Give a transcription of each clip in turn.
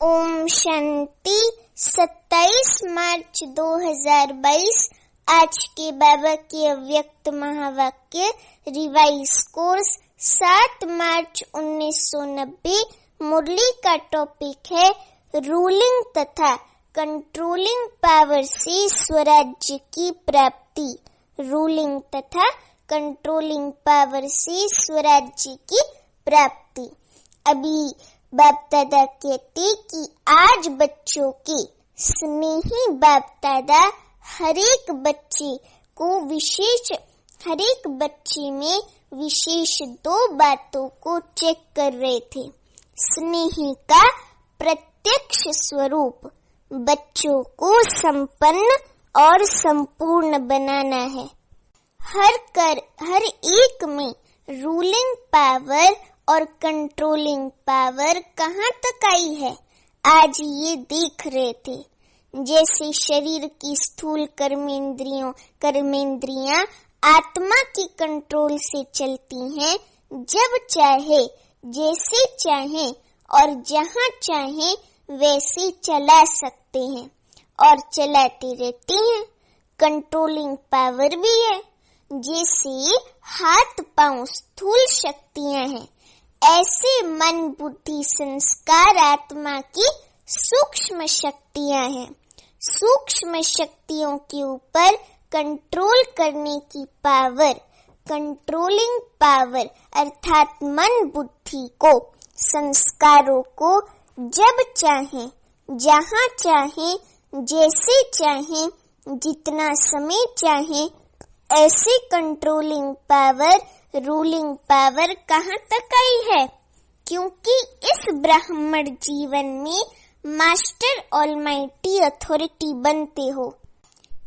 ओम शांति। 27 मार्च 2022 आज के बाबा के अव्यक्त महावाक्य रिवाइज कोर्स 7 मार्च 1990। मुरली का टॉपिक है रूलिंग तथा कंट्रोलिंग पावर से स्वराज्य की प्राप्ति। रूलिंग तथा कंट्रोलिंग पावर से स्वराज्य की प्राप्ति। अभी बाप दादा कहते कि आज बच्चों के स्नेही बाप दादा हरेक बच्चे में विशेष 2 बातों को चेक कर रहे थे। स्नेही का प्रत्यक्ष स्वरूप बच्चों को संपन्न और संपूर्ण बनाना है। हर एक में रूलिंग पावर और कंट्रोलिंग पावर कहाँ तक आई है, आज ये देख रहे थे। जैसे शरीर की स्थूल कर्मेंद्रियां आत्मा की कंट्रोल से चलती हैं, जब चाहे, जैसे चाहे और जहाँ चाहे वैसे चला सकते हैं और चलाते रहते हैं। कंट्रोलिंग पावर भी है, जैसे हाथ पांव स्थूल शक्तियां हैं, ऐसे मन बुद्धि संस्कार आत्मा की सूक्ष्म शक्तियां हैं। सूक्ष्म शक्तियों के ऊपर कंट्रोल करने की पावर, कंट्रोलिंग पावर अर्थात मन बुद्धि को, संस्कारों को जब चाहे, जहाँ चाहे, जैसे चाहे, जितना समय चाहे, ऐसे कंट्रोलिंग पावर, रूलिंग पावर कहाँ तक आई है, क्योंकि इस ब्राह्मण जीवन में मास्टर ऑलमाइटी अथॉरिटी बनते हो।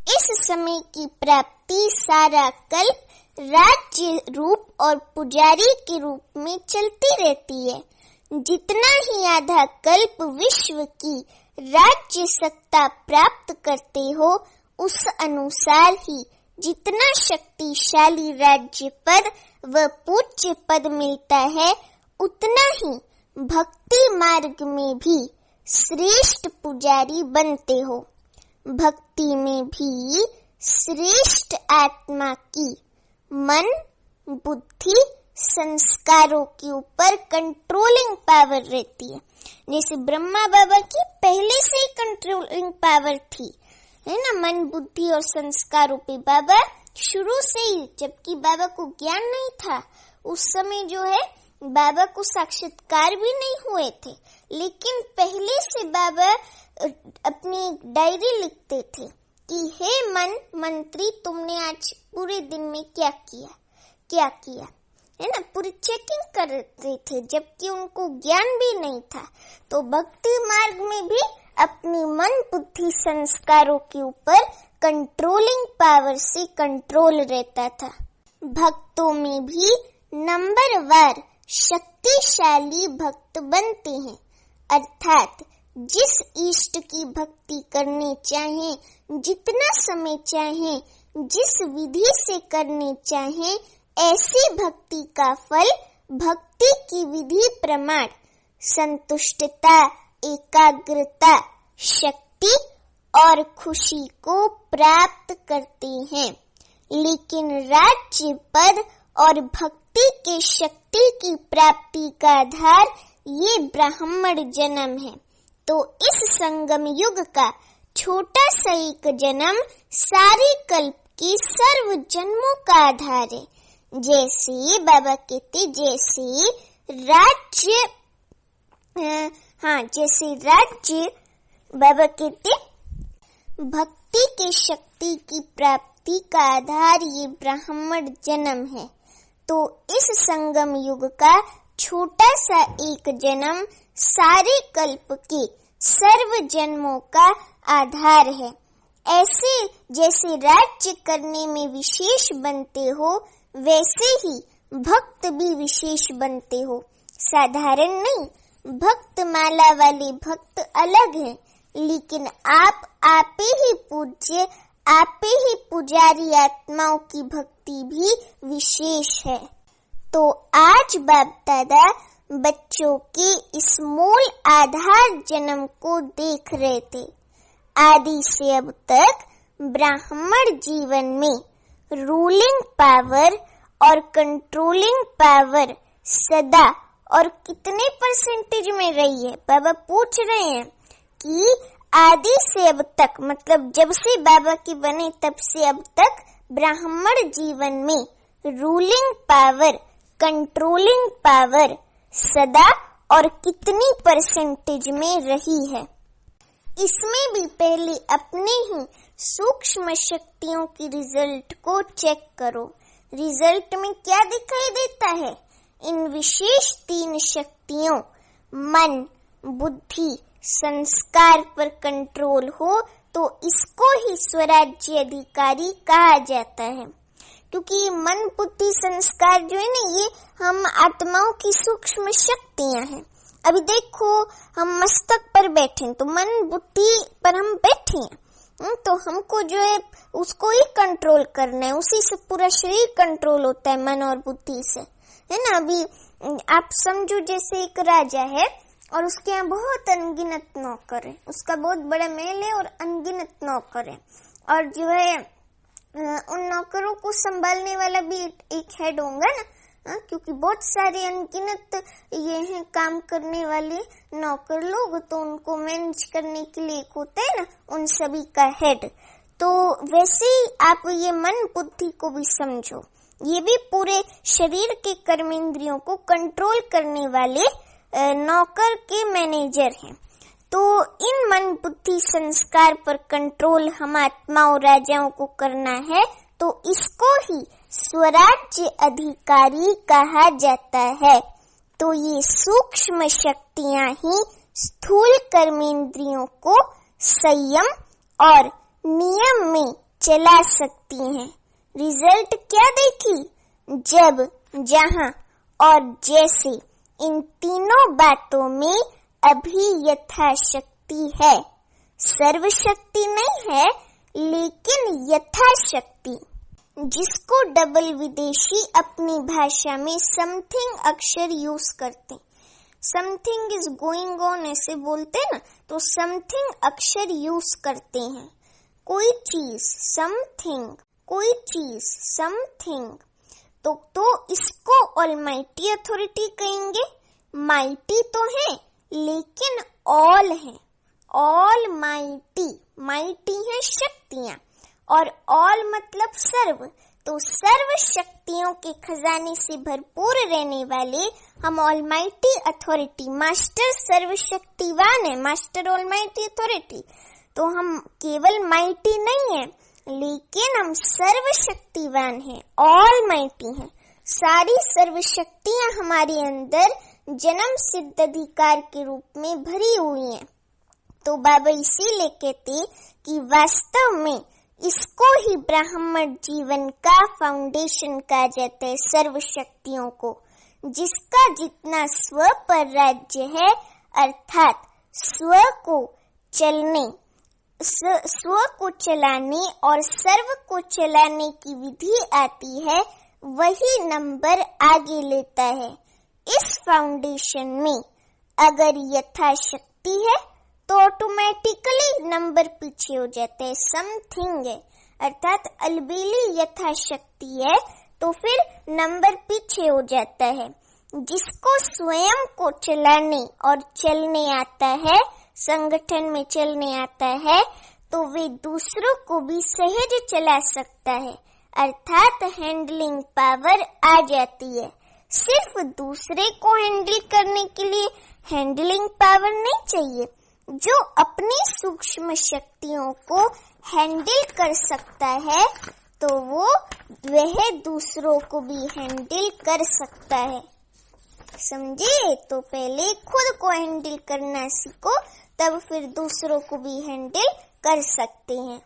इस समय की प्राप्ति सारा कल्प राज्य रूप और पुजारी के रूप में चलती रहती है। जितना ही आधा कल्प विश्व की राज्य सत्ता प्राप्त करते हो, उस अनुसार ही जितना शक्तिशाली राज्य पद व पूज्य पद मिलता है, उतना ही भक्ति मार्ग में भी श्रेष्ठ पुजारी बनते हो। भक्ति में भी श्रेष्ठ आत्मा की मन बुद्धि संस्कारों के ऊपर कंट्रोलिंग पावर रहती है। जैसे ब्रह्मा बाबा की पहले से ही कंट्रोलिंग पावर थी, है ना, मन बुद्धि और संस्कारों पे बाबा शुरू से ही, जबकि बाबा को ज्ञान नहीं था उस समय, जो है बाबा को साक्षात्कार भी नहीं हुए थे, लेकिन पहले से बाबा अपनी डायरी लिखते थे कि हे मन मंत्री, तुमने आज पूरे दिन में क्या किया, है ना, पूरी चेकिंग करते थे, जबकि उनको ज्ञान भी नहीं था। तो भक्ति मार्ग में भी अपनी मन बुद्धि संस्कारों के ऊपर कंट्रोलिंग पावर से कंट्रोल रहता था। भक्तों में भी नंबरवार शक्तिशाली भक्त बनते हैं, अर्थात जिस इष्ट की भक्ति करनी चाहे, जितना समय चाहे, जिस विधि से करनी चाहे, ऐसी भक्ति का फल भक्ति की विधि प्रमाण संतुष्टता, एकाग्रता, शक्ति और खुशी को प्राप्त करते हैं। लेकिन राज्य पद और भक्ति के शक्ति की प्राप्ति का आधार ये ब्राह्मण जन्म है। तो इस संगम युग का छोटा सा एक जन्म सारे कल्प के सर्व जन्मों का आधार है। जैसे बाबा कहते, जैसे राज्य बाबा कहते भक्ति के शक्ति की प्राप्ति का आधार ये ब्राह्मण जन्म है। तो इस संगम युग का छोटा सा एक जन्म सारे कल्प के सर्व जन्मों का आधार है। ऐसे जैसे राज्य करने में विशेष बनते हो, वैसे ही भक्त भी विशेष बनते हो। साधारण नहीं, भक्त माला वाले भक्त अलग हैं, लेकिन आपे ही पूज्य, आपे ही पुजारी आत्माओं की भक्ति भी विशेष है। तो आज बाप दादा बच्चों के इस मूल आधार जन्म को देख रहे थे। आदि से अब तक ब्राह्मण जीवन में रूलिंग पावर और कंट्रोलिंग पावर सदा और कितने परसेंटेज में रही है? बाबा पूछ रहे हैं कि आदि से अब तक, मतलब जब से बाबा के बने तब से अब तक ब्राह्मण जीवन में रूलिंग पावर, कंट्रोलिंग पावर सदा और कितनी परसेंटेज में रही है? इसमें भी पहले अपने ही सूक्ष्म शक्तियों की रिजल्ट को चेक करो। रिजल्ट में क्या दिखाई देता है? इन विशेष 3 शक्तियों मन, बुद्धि, संस्कार पर कंट्रोल हो तो इसको ही स्वराज्य अधिकारी कहा जाता है। क्योंकि मन, बुद्धि, संस्कार जो है ना, ये हम आत्माओं की सूक्ष्म शक्तियां हैं। अभी देखो, हम मस्तक पर बैठे तो मन बुद्धि पर हम बैठे हैं, तो हमको जो है उसको ही कंट्रोल करना है। उसी से पूरा शरीर कंट्रोल होता है, मन और बुद्धि से, है ना। अभी आप समझो जैसे एक राजा है और उसके यहाँ बहुत अनगिनत नौकर है, उसका बहुत बड़ा महल है और अनगिनत नौकर है, और जो है उन नौकरों को संभालने वाला भी एक हेड होगा ना, क्योंकि बहुत सारे अनगिनत ये हैं काम करने वाले नौकर लोग, तो उनको मैनेज करने के लिए एक होता है ना उन सभी का हेड। तो वैसे ही आप ये मन बुद्धि को भी समझो, ये भी पूरे शरीर के कर्मेंद्रियों को कंट्रोल करने वाले नौकर के मैनेजर हैं। तो इन मन बुद्धि संस्कार पर कंट्रोल हम आत्माओं राजाओं को करना है, तो इसको ही स्वराज्य अधिकारी कहा जाता है। तो ये सूक्ष्म शक्तियां ही स्थूल कर्मेंद्रियों को संयम और नियम में चला सकती हैं। रिजल्ट क्या देखी? जब, जहां और जैसे, इन तीनों बातों में अभी यथाशक्ति है। सर्वशक्ति नहीं है, लेकिन यथाशक्ति, जिसको डबल विदेशी अपनी भाषा में समथिंग अक्षर यूज करते, समथिंग इज गोइंग ऑन ऐसे बोलते हैं ना, तो समथिंग अक्षर यूज करते हैं। कोई चीज समथिंग, कोई चीज समथिंग, तो इसको ऑलमाइटी अथॉरिटी कहेंगे। माइटी तो है लेकिन ऑल है, ऑल माइटी, माइटी है शक्तियां, और ऑल मतलब सर्व, तो सर्व शक्तियों के खजाने से भरपूर रहने वाले हम ऑलमाइटी अथॉरिटी, मास्टर सर्वशक्तिवान है, मास्टर ऑलमाइटी अथॉरिटी। तो हम केवल माइटी नहीं है, लेकिन हम सर्वशक्तिवान हैं, ऑल माइटी हैं। सारी सर्वशक्तियां हमारे अंदर जन्म सिद्ध अधिकार के रूप में भरी हुई हैं। तो बाबा इसीलिए कहते कि वास्तव में इसको ही ब्राह्मण जीवन का फाउंडेशन कहा जाता है, सर्व शक्तियों को, जिसका जितना स्व पर राज्य है, अर्थात स्व को चलाने और सर्व को चलाने की विधि आती है, वही नंबर आगे लेता है। इस फाउंडेशन में अगर यथाशक्ति है तो ऑटोमेटिकली नंबर पीछे हो जाता है। समथिंग है अर्थात अलबेली यथाशक्ति है तो फिर नंबर पीछे हो जाता है। जिसको स्वयं को चलाने और चलने आता है, संगठन में चलने आता है, तो वे दूसरों को भी सहज चला सकता है, अर्थात हैंडलिंग पावर आ जाती है। सिर्फ दूसरे को हैंडल करने के लिए हैंडलिंग पावर नहीं चाहिए। जो अपनी सूक्ष्म शक्तियों को हैंडल कर सकता है तो वह दूसरों को भी हैंडल कर सकता है। समझे? तो पहले खुद को हैंडल करना सीखो, तब फिर दूसरों को भी हैंडल कर सकते हैं।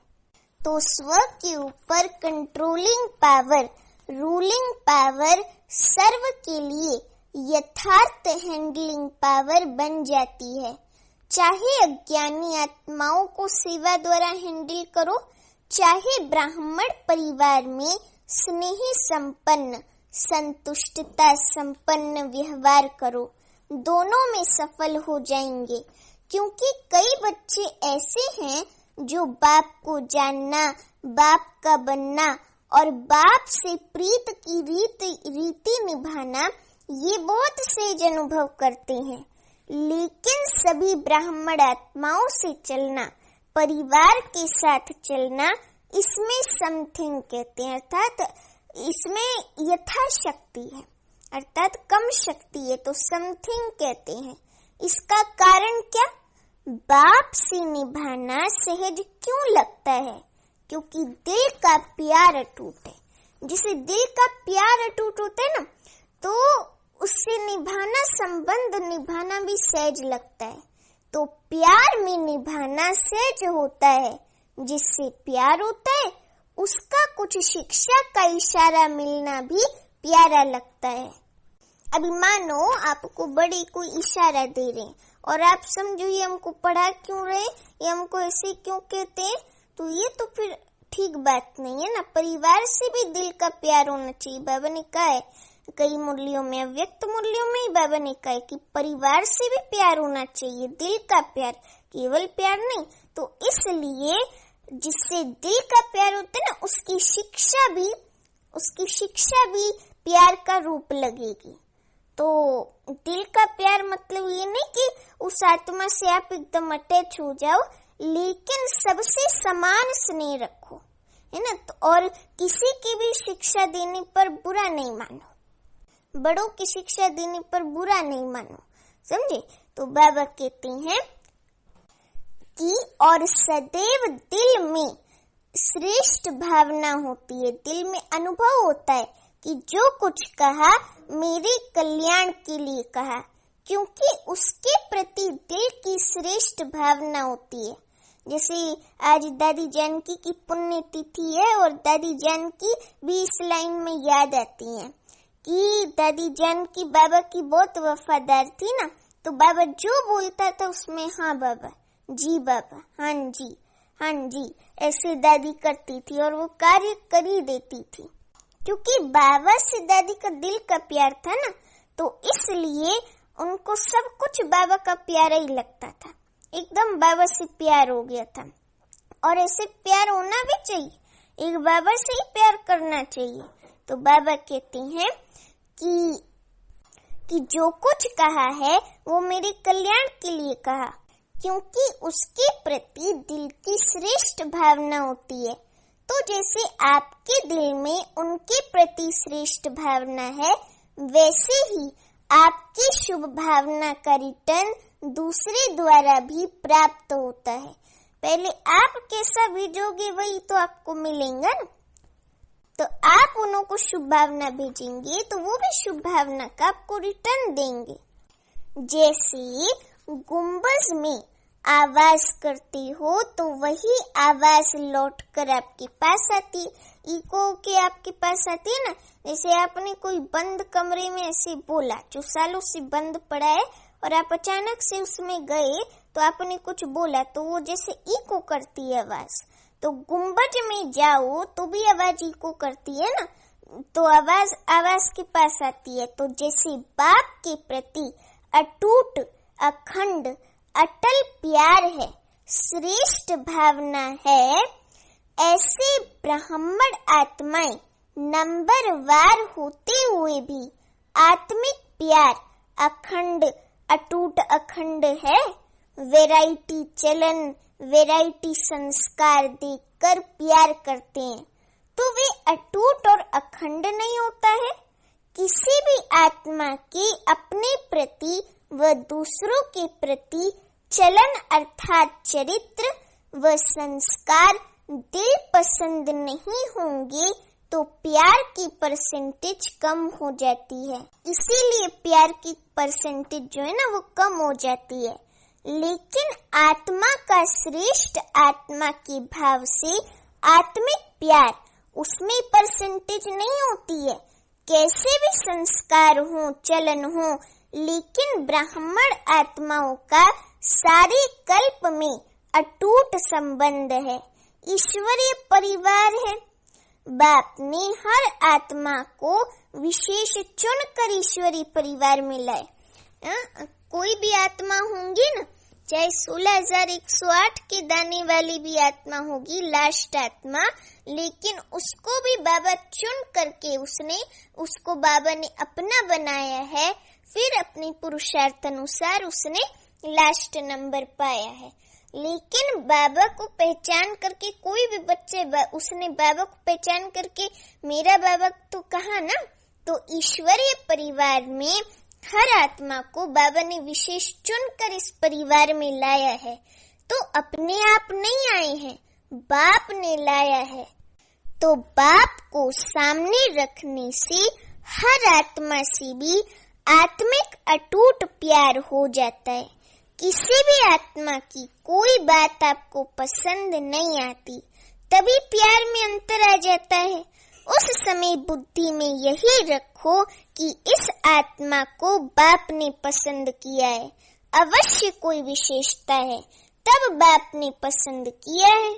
तो स्व के ऊपर कंट्रोलिंग पावर, रूलिंग पावर सर्व के लिए यथार्थ हैंडलिंग पावर बन जाती है। चाहे अज्ञानी आत्माओं को सेवा द्वारा हैंडल करो, चाहे ब्राह्मण परिवार में स्नेह संपन्न, संतुष्टता संपन्न व्यवहार करो, दोनों में सफल हो जाएंगे। क्योंकि कई बच्चे ऐसे हैं जो बाप को जानना, बाप का बनना और बाप से प्रीत की रीति निभाना ये बहुत सहज अनुभव करते हैं, लेकिन सभी ब्राह्मण आत्माओं से चलना, परिवार के साथ चलना, इसमें समथिंग कहते हैं, अर्थात इसमें यथाशक्ति है, अर्थात कम शक्ति है तो समथिंग कहते हैं। इसका कारण क्या? बाप से निभाना सहज क्यों लगता है? क्योंकि दिल का प्यार अटूट है। जिसे दिल का प्यार अटूट होता है ना, तो उससे निभाना, संबंध निभाना भी सहज लगता है। तो प्यार में निभाना सहज होता है। जिससे प्यार होता है उसका कुछ शिक्षा का इशारा मिलना भी प्यारा लगता है। अभी मानो आपको बड़े कोई इशारा दे रहे हैं और आप समझो ये हमको पढ़ा क्यों रहे, ये हमको ऐसे क्यों कहते हैं, तो ये तो फिर ठीक बात नहीं है ना। परिवार से भी दिल का प्यार होना चाहिए। बाबा ने कहा है कई मूल्यों में, अव्यक्त मूल्यों में ही बाबा ने कहा है कि परिवार से भी प्यार होना चाहिए, दिल का प्यार, केवल प्यार नहीं। तो इसलिए जिससे दिल का प्यार होता है ना, उसकी शिक्षा भी प्यार का रूप लगेगी। तो दिल का प्यार मतलब ये नहीं कि उस आत्मा से आप एकदम अटैच हो जाओ, लेकिन सबसे समान स्नेह रखो, है ना। तो और किसी की भी शिक्षा देने पर बुरा नहीं मानो, बड़ों की शिक्षा देने पर बुरा नहीं मानो, समझे। तो बाबा कहते हैं कि और सदैव दिल में श्रेष्ठ भावना होती है, दिल में अनुभव होता है कि जो कुछ कहा मेरे कल्याण के लिए कहा, क्योंकि उसके प्रति दिल की श्रेष्ठ भावना होती है। जैसे आज दादी जानकी की पुण्य तिथि है और दादी जानकी भी इस लाइन में याद आती हैं कि दादी जानकी बाबा की बहुत वफादार थी ना, तो बाबा जो बोलता था उसमें हाँ बाबा, जी बाबा, हाँ जी ऐसे दादी करती थी और वो कार्य कर ही देती थी। क्योंकि बाबा से दादी का दिल का प्यार था ना, तो इसलिए उनको सब कुछ बाबा का प्यारा ही लगता था, एकदम बाबा से प्यार हो गया था। और ऐसे प्यार होना भी चाहिए, एक बाबा से ही प्यार करना चाहिए। तो बाबा कहते हैं कि जो कुछ कहा है वो मेरे कल्याण के लिए कहा, क्योंकि उसके प्रति दिल की श्रेष्ठ भावना होती है। तो जैसे आपके दिल में उनके प्रति श्रेष्ठ भावना है, वैसे ही आपकी शुभ भावना का रिटर्न दूसरे द्वारा भी प्राप्त होता है। पहले आप कैसा भेजोगे वही तो आपको मिलेगा ना। तो आप उन्हों को शुभ भावना भेजेंगे तो वो भी शुभ भावना का आपको रिटर्न देंगे। जैसे गुंबज में आवाज करते हो तो वही आवाज लौट कर आपके पास आती है, इको के आपके पास आती है ना। जैसे आपने कोई बंद कमरे में ऐसे बोला जो सालों से बंद पड़ा है और आप अचानक से उसमें गए तो आपने कुछ बोला तो वो जैसे इको करती है आवाज। तो गुंबज में जाओ तो भी आवाज इको करती है ना, तो आवाज के पास आती है। तो जैसे बाप के प्रति अटूट, अखंड, अटल प्यार है, श्रेष्ठ भावना है, ऐसे ब्राह्मण आत्माएं नंबरवार होते हुए भी आत्मिक प्यार अखंड, अटूट, अखंड है। वैरायटी चलन, वैरायटी संस्कार देखकर प्यार करते हैं तो वे अटूट और अखंड नहीं होता है। किसी भी आत्मा के अपने प्रति व दूसरों के प्रति चलन अर्थात चरित्र व संस्कार दिल पसंद नहीं होंगे तो प्यार की परसेंटेज कम हो जाती है। इसीलिए प्यार की परसेंटेज जो है ना वो कम हो जाती है। लेकिन आत्मा का श्रेष्ठ आत्मा के भाव से आत्मिक प्यार, उसमें परसेंटेज नहीं होती है। कैसे भी संस्कार हो, चलन हो, लेकिन ब्राह्मण आत्माओं का सारे कल्प में अटूट संबंध है, ईश्वरीय परिवार है। बाप ने हर आत्मा को विशेष चुनकर ईश्वरीय परिवार में लाए। कोई भी आत्मा होंगी ना, चाहे 16,108 के दाने वाली भी आत्मा होगी, लास्ट आत्मा, लेकिन उसको भी बाबा चुन करके उसको बाबा ने अपना बनाया है। फिर अपने पुरुषार्थ अनुसार उसने लास्ट नंबर पाया है। लेकिन बाबा को पहचान करके कोई भी बच्चे उसने बाबा को पहचान करके मेरा बाबा तो कहा ना, तो ईश्वरीय परिवार में हर आत्मा को बाबा ने विशेष चुनकर इस परिवार में लाया है। तो अपने आप नहीं आए हैं, बाप ने लाया है। तो बाप को सामने रखने से हर आत्मा से भी आत्मिक अटूट प्यार हो जाता है। किसी भी आत्मा की कोई बात आपको पसंद नहीं आती, तभी प्यार में अंतर आ जाता है। उस समय बुद्धि में यही रखो कि इस आत्मा को बाप ने पसंद किया है, अवश्य कोई विशेषता है, तब बाप ने पसंद किया है।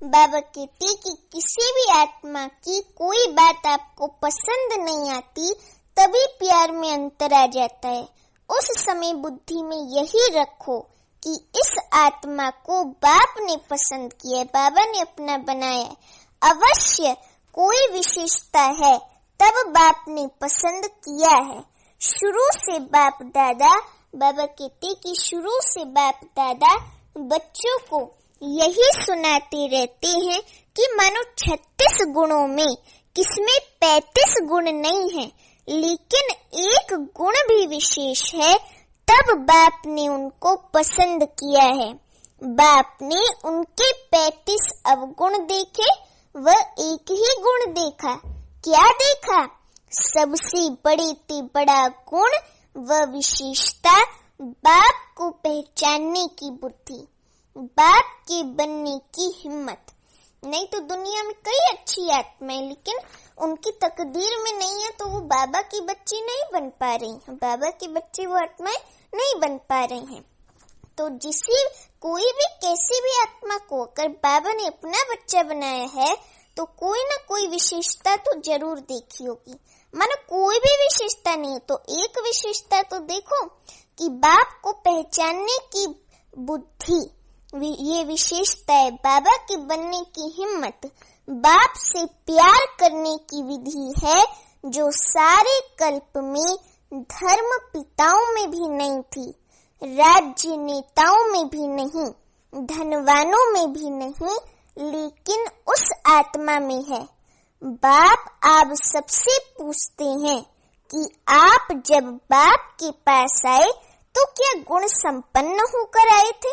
बाबा कहते कि किसी भी आत्मा की कोई बात आपको पसंद नहीं आती, तभी प्यार में अंतर आ जाता है। उस समय बुद्धि में यही रखो कि इस आत्मा को बाप ने पसंद किया है, बाबा ने अपना बनाया है, अवश्य कोई विशेषता है, तब बाप ने पसंद किया है। शुरू से बाप दादा, बाबा कहते कि शुरू से बाप दादा बच्चों को यही सुनाते रहते हैं कि मानो 36 गुणों में किसमें 35 गुण नहीं है, लेकिन एक गुण भी विशेष है, तब बाप ने उनको पसंद किया है। बाप ने उनके 35 अवगुण देखे, वह एक ही गुण देखा। क्या देखा? सबसे बड़े से बड़ा गुण व विशेषता, बाप को पहचानने की बुद्धि, बाप के बनने की हिम्मत। नहीं तो दुनिया में कई अच्छी आत्माएं, लेकिन उनकी तकदीर में नहीं है, तो वो बाबा की बच्ची नहीं बन पा रही हैं, बाबा की बच्ची वो आत्माएं नहीं बन पा रही हैं। तो कोई भी कैसी भी आत्मा को अगर बाबा ने अपना बच्चा बनाया है, तो कोई ना कोई विशेषता तो जरूर देखी होगी। मानो कोई भी विशेषता नहीं तो एक विशेषता तो देखो कि बाप को पहचानने की बुद्धि, ये विशेषता है। बाबा के बनने की हिम्मत, बाप से प्यार करने की विधि है, जो सारे कल्प में धर्म पिताओं में भी नहीं थी, राज्य नेताओं में भी नहीं, धनवानों में भी नहीं, लेकिन उस आत्मा में है। बाप आप सबसे पूछते हैं कि आप जब बाप के पास आए तो क्या गुण संपन्न होकर आए थे?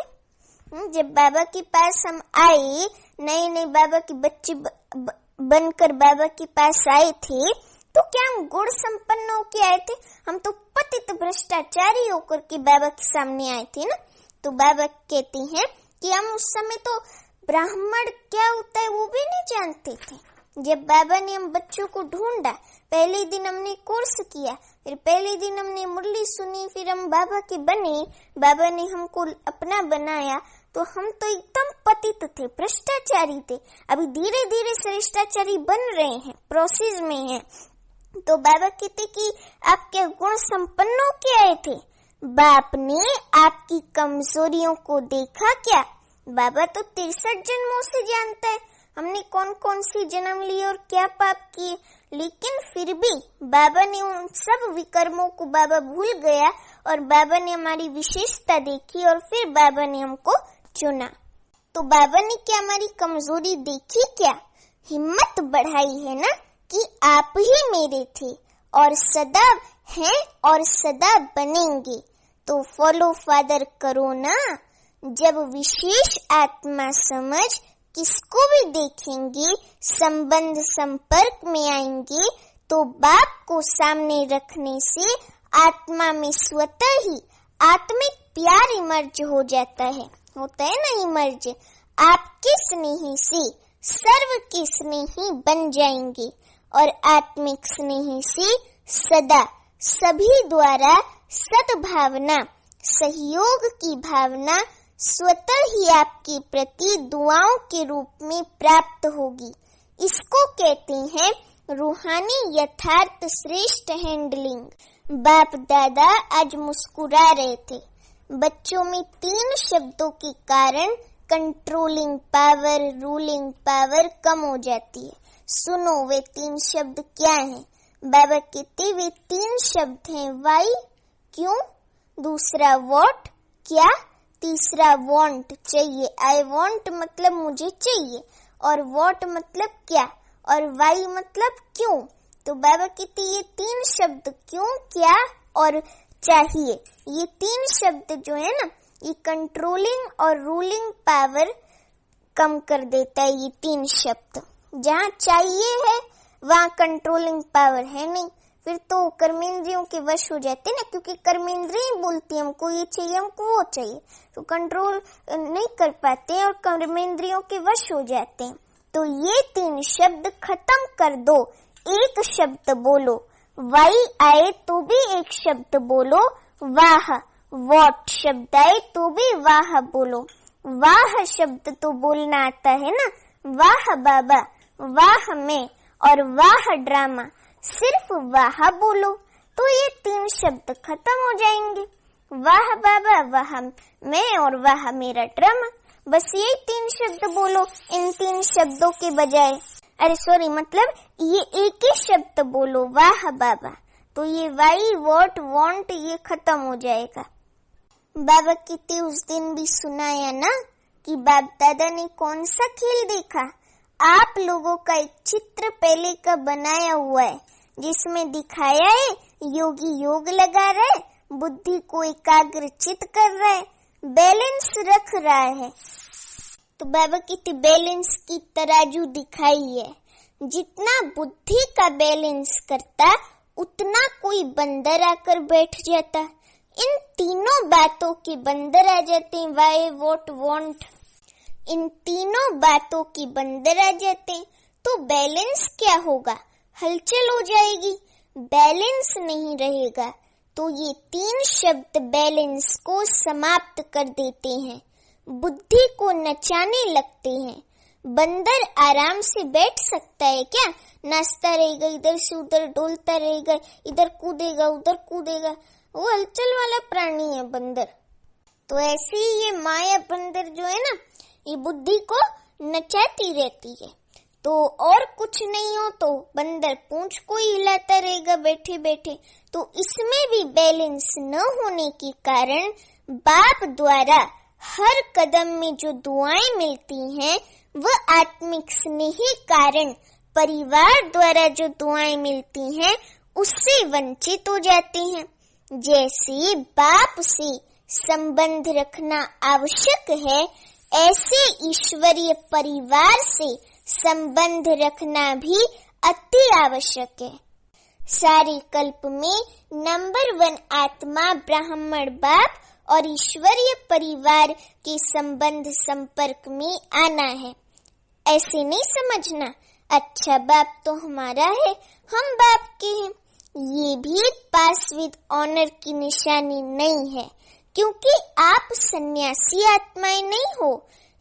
जब बाबा के पास हम आए, नए नए बाबा के बच्चे बनकर बाबा के पास आए थे, तो क्या हम गुण संपन्न होकर आए थे? हम तो पतित भ्रष्टाचारी होकर के बाबा के सामने आए थे ना। तो बाबा कहते हैं कि हम उस समय तो ब्राह्मण क्या होता है वो भी नहीं जानते थे। जब बाबा ने हम बच्चों को ढूंढा, पहले दिन हमने कोर्स किया, फिर पहले दिन हमने मुरली सुनी, फिर हम बाबा के बने, बाबा ने हमको अपना बनाया, तो हम तो एकदम पतित थे, भ्रष्टाचारी थे। अभी धीरे धीरे श्रेष्ठाचारी बन रहे हैं, प्रोसेस में हैं। तो बाबा कहते कि आप क्या गुण संपन्न होके आए थे? बाप ने आपकी कमजोरियों को देखा क्या? बाबा तो 63 जन्मों से जानता है हमने कौन कौन सी जन्म लिए और क्या पाप किए, लेकिन फिर भी बाबा ने उन सब विकर्मों को बाबा भूल गया और बाबा ने हमारी विशेषता देखी और फिर बाबा ने हमको चुना। तो बाबा ने क्या हमारी कमजोरी देखी क्या? हिम्मत बढ़ाई है ना कि आप ही मेरे थे और सदा हैं और सदा बनेंगे। तो फॉलो फादर करो ना। जब विशेष आत्मा समझ किसको भी देखेंगे, संबंध संपर्क में आएंगे, तो बाप को सामने रखने से आत्मा में स्वतः ही आत्मिक प्यार इमर्ज हो जाता है। होता है ना इमर्ज। आपके स्नेही से सर्व के स्नेही बन जाएंगे और आत्मिक स्नेही से सदा सभी द्वारा सद्भावना, सहयोग की भावना स्वतः ही आपके प्रति दुआओं के रूप में प्राप्त होगी। इसको कहते हैं रूहानी यथार्थ श्रेष्ठ हैंडलिंग। बाप दादा आज मुस्कुरा रहे थे। बच्चों में 3 शब्दों के कारण कंट्रोलिंग पावर, रूलिंग पावर कम हो जाती है। सुनो वे 3 शब्द क्या हैं? बाबा कहते वे 3 शब्द हैं वाई, क्यों, दूसरा व्हाट, क्या, तीसरा वांट, चाहिए। आई वांट मतलब मुझे चाहिए, और व्हाट मतलब क्या, और वाई मतलब क्यों। तो बाबा कहते ये 3 शब्द क्यों, क्या और चाहिए, ये 3 शब्द जो है ना, ये कंट्रोलिंग और रूलिंग पावर कम कर देता है। ये 3 शब्द जहाँ चाहिए है वहाँ कंट्रोलिंग पावर है नहीं, फिर तो कर्मेंद्रियों के वश हो जाते ना, क्योंकि कर्मेंद्रिय बोलती है हमको ये चाहिए, हमको वो चाहिए, तो कंट्रोल नहीं कर पाते और कर्मेंद्रियों के वश हो जाते हैं। तो ये 3 शब्द खत्म कर दो, एक शब्द बोलो। वाई आए तो भी एक शब्द बोलो, वाह। व्हाट शब्द आए तो भी वाह बोलो। वाह शब्द तो बोलना आता है ना, वाह बाबा, वाह मैं, और वाह ड्रामा, सिर्फ वाह बोलो तो ये 3 शब्द खत्म हो जाएंगे। वाह बाबा, वाह मैं, और वाह मेरा ड्रामा, बस ये 3 शब्द बोलो इन 3 शब्दों के बजाय। अरे सॉरी, मतलब ये एक ही शब्द बोलो, वाह बाबा, तो ये वाई, व्हाट, वांट ये खत्म हो जाएगा। बाबा कहते उस दिन भी सुनाया ना कि बाप दादा ने कौन सा खेल देखा। आप लोगों का एक चित्र पहले का बनाया हुआ है जिसमें दिखाया है योगी योग लगा रहा है, बुद्धि को एकाग्रचित कर रहा है, बैलेंस रख रहा है। तो बाबा की बैलेंस की तराजू दिखाई है, जितना बुद्धि का बैलेंस करता उतना कोई बंदर आकर बैठ जाता। इन तीनों बातों के बंदर आ जाते हैं, वाई, व्हाट, वांट, इन तीनों बातों की बंदर आ जाते हैं, तो बैलेंस क्या होगा, हलचल हो जाएगी, बैलेंस नहीं रहेगा। तो ये 3 शब्द बैलेंस को समाप्त कर देते हैं, बुद्धि को नचाने लगते हैं। बंदर आराम से बैठ सकता है क्या? नाचता रहेगा, इधर से उधर डोलता रहेगा, इधर कूदेगा उधर कूदेगा, वो हलचल वाला प्राणी है बंदर। तो ऐसे ही ये माया बंदर जो है ना, ये बुद्धि को नचाती रहती है। तो और कुछ नहीं हो तो बंदर पूंछ को ही हिलाता रहेगा बैठे बैठे। तो इसमें भी बैलेंस न होने के कारण बाप द्वारा हर कदम में जो दुआएं मिलती हैं वह आत्मिक स्नेही कारण परिवार द्वारा जो दुआएं मिलती हैं उससे वंचित हो जाते हैं। जैसे बाप से संबंध रखना आवश्यक है, ऐसे ईश्वरीय परिवार से संबंध रखना भी अति आवश्यक है। सारे कल्प में नंबर 1 आत्मा ब्राह्मण बाप और ईश्वरीय परिवार के संबंध संपर्क में आना है। ऐसे नहीं समझना अच्छा बाप तो हमारा है, हम बाप के हैं। ये भी पास विद ऑनर की निशानी नहीं है, क्योंकि आप सन्यासी आत्माएं नहीं हो,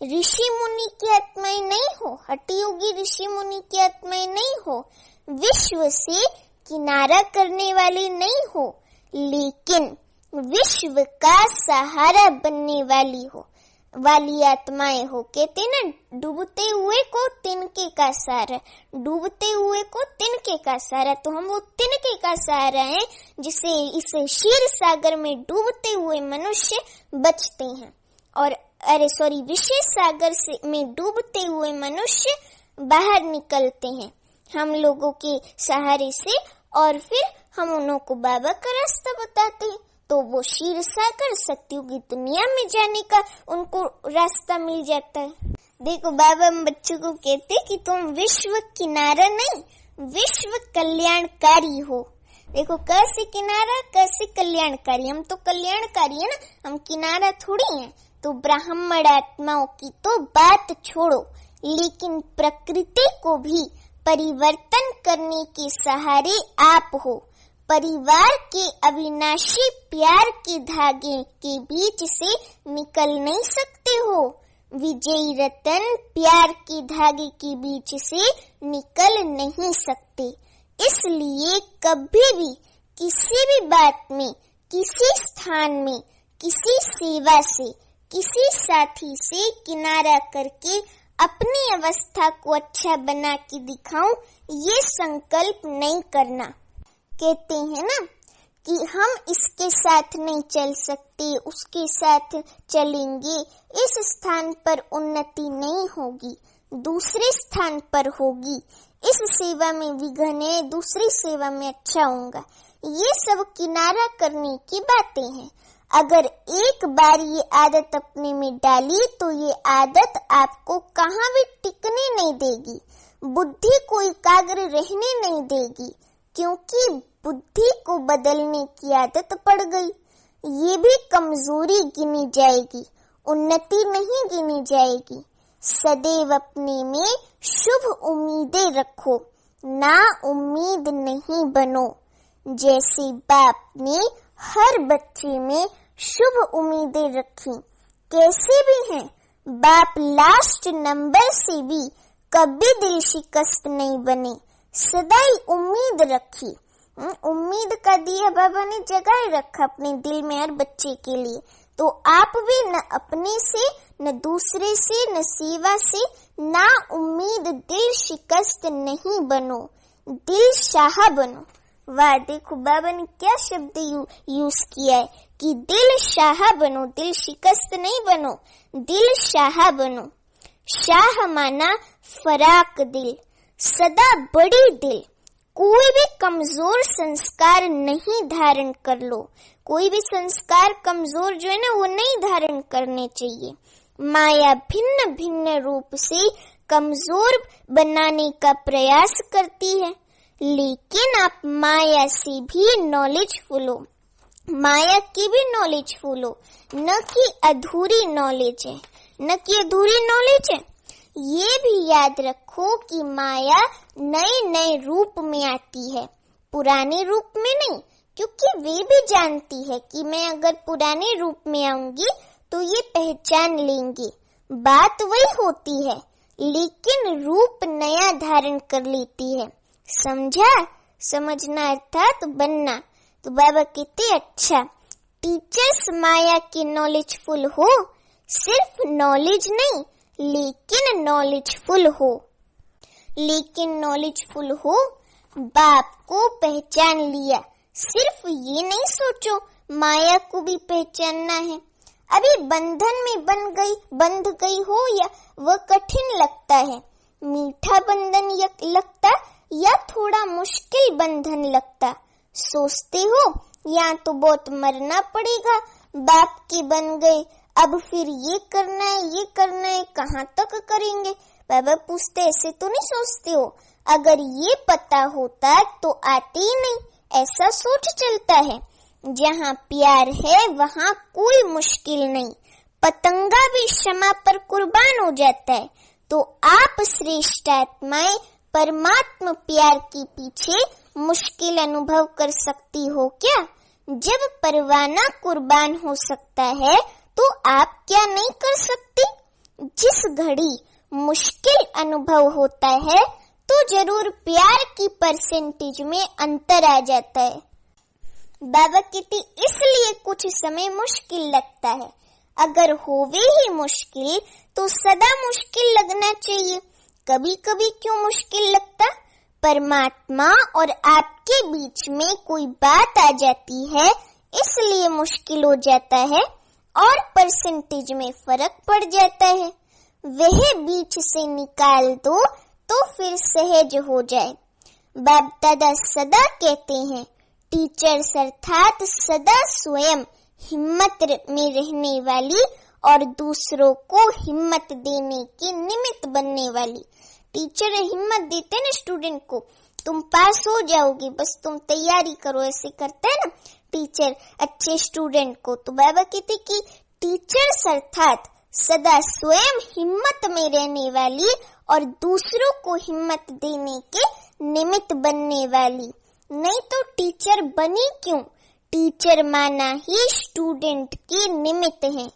ऋषि मुनि की आत्माएं नहीं हो, हठयोगी ऋषि मुनि की आत्माएं नहीं हो, विश्व से किनारा करने वाले नहीं हो, लेकिन विश्व का सहारा बनने वाली आत्माएं हो। कहते ना, डूबते हुए को तिनके का सहारा, डूबते हुए को तिनके का सहारा। तो हम वो तिनके का सहारा हैं जिसे इस क्षीर सागर में डूबते हुए मनुष्य बचते हैं, और विशेष सागर से में डूबते हुए मनुष्य बाहर निकलते हैं हम लोगों के सहारे से, और फिर हम उन्हों को बाबा का रास्ता बताते हैं। तो वो क्षीर सागर सत्युग की दुनिया में जाने का उनको रास्ता मिल जाता है। देखो बाबा हम बच्चों को कहते कि तुम विश्व किनारा नहीं, विश्व कल्याणकारी हो। देखो कैसे किनारा, कैसे कल्याणकारी, हम तो कल्याणकारी है ना, हम किनारा थोड़ी हैं। तो ब्राह्मण आत्माओं की तो बात छोड़ो, लेकिन प्रकृति को भी परिवर्तन करने के सहारे आप हो। परिवार के अविनाशी प्यार के धागे के बीच से निकल नहीं सकते हो। विजयी रतन प्यार के धागे के बीच से निकल नहीं सकते। इसलिए कभी भी किसी भी बात में, किसी स्थान में, किसी सेवा से, किसी साथी से किनारा करके अपनी अवस्था को अच्छा बना के दिखाऊं, ये संकल्प नहीं करना। कहते हैं ना कि हम इसके साथ नहीं चल सकते, उसके साथ चलेंगे, इस स्थान पर उन्नति नहीं होगी, दूसरे स्थान पर होगी, इस सेवा में विघ्न है, दूसरी सेवा में अच्छा होगा। ये सब किनारा करने की बातें हैं। अगर एक बार ये आदत अपने में डाली तो ये आदत आपको कहाँ भी टिकने नहीं देगी, बुद्धि को एकाग्र रहने नहीं देगी, क्योंकि बुद्धि को बदलने की आदत पड़ गई। ये भी कमजोरी गिनी जाएगी, उन्नति नहीं गिनी जाएगी। सदैव अपने में शुभ उम्मीदें रखो, ना उम्मीद नहीं बनो। जैसे बाप ने हर बच्चे में शुभ उम्मीदें रखी, कैसे भी हैं, बाप लास्ट नंबर से भी कभी दिल शिकस्त नहीं बने, सदैव उम्मीद रखी। उम्मीद का दिया बाबा ने जगाए रखा अपने दिल में हर बच्चे के लिए। तो आप भी न अपने से, न दूसरे से, न सेवा से, ना उम्मीद दिल शिकस्त नहीं बनो, दिल शाह बनो। वाह, देखो बाबा ने क्या शब्द यूज किया है कि दिल शाह बनो, दिल शिकस्त नहीं बनो, दिल शाह बनो। शाह माना फराक दिल, सदा बड़ी दिल। कोई भी कमजोर संस्कार नहीं धारण कर लो, कोई भी संस्कार कमजोर जो है ना वो नहीं धारण करने चाहिए। माया भिन्न भिन्न रूप से कमजोर बनाने का प्रयास करती है, लेकिन आप माया से भी नॉलेजफुल हो, माया की भी नॉलेजफुल हो, न कि अधूरी नॉलेज है, न कि अधूरी नॉलेज है। ये भी याद रखो कि माया नए नए रूप में आती है, पुराने रूप में नहीं, क्योंकि वे भी जानती है कि मैं अगर पुराने रूप में आऊंगी तो ये पहचान लेंगे। बात वही होती है, लेकिन रूप नया धारण कर लेती है। समझा? समझना अर्थात बनना। तो बाबा कहते अच्छा, टीचर्स माया के नॉलेजफुल हो, सिर्फ नॉलेज नहीं लेकिन नॉलेजफुल हो, लेकिन नॉलेजफुल हो, बाप को पहचान लिया। सिर्फ ये नहीं सोचो माया को भी पहचानना है। अभी बंधन में बंध गई हो या वह कठिन लगता है, मीठा बंधन लगता या थोड़ा मुश्किल बंधन लगता, सोचते हो या तो बहुत मरना पड़ेगा, बाप के बन गए, अब फिर ये करना है, कहाँ तक करेंगे? बाबा पूछते ऐसे तो नहीं सोचते हो, अगर ये पता होता तो आते ही नहीं, ऐसा सोच चलता है। जहाँ प्यार है वहाँ कोई मुश्किल नहीं, पतंगा भी क्षमा पर कुर्बान हो जाता है। तो आप श्रेष्ठ आत्माएं परमात्मा प्यार के पीछे मुश्किल अनुभव कर सकती हो क्या? जब परवाना कुर्बान हो सकता है तो आप क्या नहीं कर सकती? जिस घड़ी मुश्किल अनुभव होता है तो जरूर प्यार की परसेंटेज में अंतर आ जाता है। बाबा कहते इसलिए कुछ समय मुश्किल लगता है, अगर होवे ही मुश्किल तो सदा मुश्किल लगना चाहिए। कभी कभी क्यों मुश्किल लगता? परमात्मा और आपके बीच में कोई बात आ जाती है, इसलिए मुश्किल हो जाता है और परसेंटेज में फर्क पड़ जाता है। वह बीच से निकाल दो तो फिर सहज हो जाए। बाप दादा सदा कहते हैं, टीचर्स अर्थात सदा स्वयं हिम्मत में रहने वाली और दूसरों को हिम्मत देने की निमित्त बनने वाली। टीचर हिम्मत देते हैं ना स्टूडेंट को, तुम पास हो जाओगे, बस तुम तैयारी करो, ऐसे करते हैं ना टीचर अच्छे स्टूडेंट को। तो बाबा कहते कि टीचर्स अर्थात सदा स्वयं हिम्मत में रहने वाली और दूसरों को हिम्मत देने के निमित्त बनने वाली। नहीं तो टीचर बनी क्यों? टीचर माना ही स्टूडेंट के निमित्त है,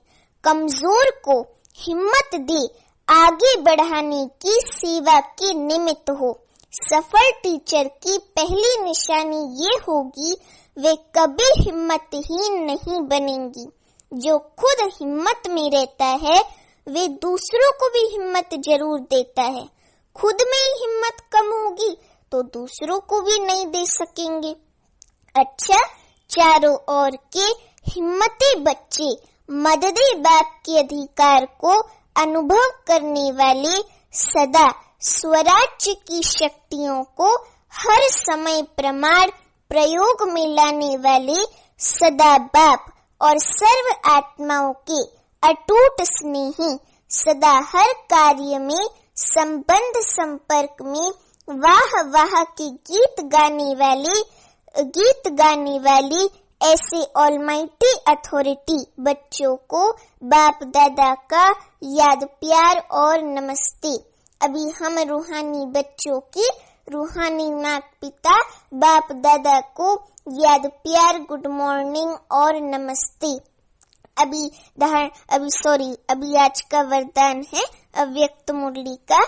कमजोर को हिम्मत दे आगे बढ़ाने की सेवा के निमित्त हो। सफल टीचर की पहली निशानी ये होगी, वे कभी हिम्मतहीन नहीं बनेंगी। जो खुद हिम्मत में रहता है वे दूसरों को भी हिम्मत जरूर देता है। खुद में ही हिम्मत कम होगी तो दूसरों को भी नहीं दे सकेंगे। अच्छा, चारों ओर के हिम्मती बच्चे मददी बाप के अधिकार को अनुभव करने वाले, सदा स्वराज्य की शक्तियों को हर समय प्रमाण प्रयोग में लाने वाले, सदा बाप और सर्व आत्माओं के अटूट स्नेही, सदा हर कार्य में संबंध संपर्क में वाह वाह के गीत गाने वाली ऐसे ऑलमाइटी अथॉरिटी बच्चों को बाप दादा का याद प्यार और नमस्ते। अभी हम रूहानी बच्चों की रूहानी माता पिता बाप दादा को याद प्यार गुड मॉर्निंग और नमस्ते। अभी आज का वरदान है अव्यक्त मुरली का,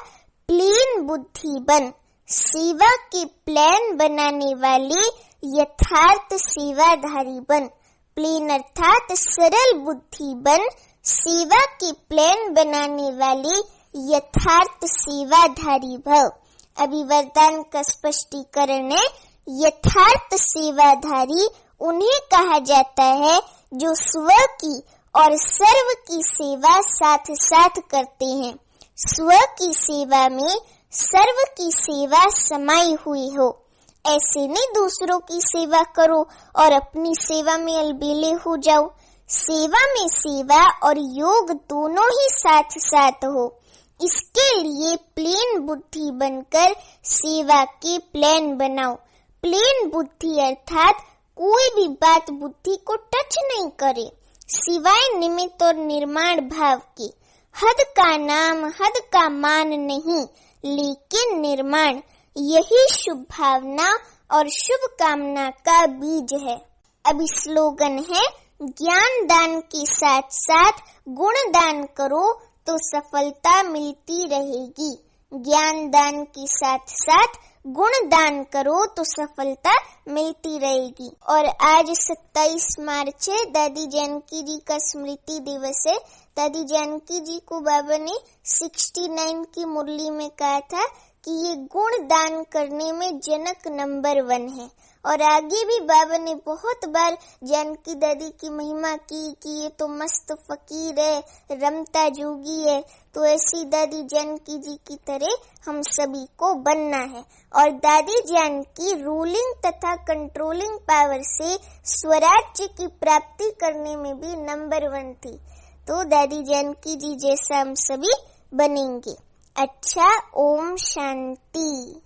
प्लीन बुद्धि बन, सेवा के प्लान बनाने वाले यथार्थ सेवाधारी बन। प्लेन अर्थात सरल बुद्धि बन, सेवा के प्लान बनाने वाले यथार्थ सेवाधारी भव। अभी वरदान का स्पष्टीकरण है, यथार्थ सेवाधारी उन्हें कहा जाता है जो स्व की और सर्व की सेवा साथ साथ करते हैं। स्व की सेवा में सर्व की सेवा समाई हुई हो। ऐसे नहीं दूसरों की सेवा करो और अपनी सेवा में अलबेले हो जाओ। सेवा में सेवा और योग दोनों ही साथ साथ हो। इसके लिए प्लेन बुद्धि बनकर सेवा के प्लान बनाओ। प्लेन बुद्धि अर्थात कोई भी बात बुद्धि को टच नहीं करे, सिवाय निमित्त और निर्माण भाव के। हद का नाम हद का मान नहीं, लेकिन निर्माण, यही शुभ भावना और शुभ कामना का बीज है। अभी स्लोगन है, ज्ञान दान के साथ साथ गुण दान करो तो सफलता मिलती रहेगी। ज्ञान दान के साथ साथ गुण दान करो तो सफलता मिलती रहेगी। और आज 27 मार्च है, दादी जानकी जी का स्मृति दिवस है। दादी जानकी जी को बाबा ने 69 की मुरली में कहा था कि ये गुण दान करने में जनक नंबर 1 है। और आगे भी बाबा ने बहुत बार जानकी दादी की महिमा की कि ये तो मस्त फकीर है, रमता जोगी है। तो ऐसी दादी जानकी जी की तरह हम सभी को बनना है। और दादी जानकी रूलिंग तथा कंट्रोलिंग पावर से स्वराज्य की प्राप्ति करने में भी नंबर 1 थी। तो दादी जानकी जी जैसा हम सभी बनेंगे। अच्छा, ओम शांति।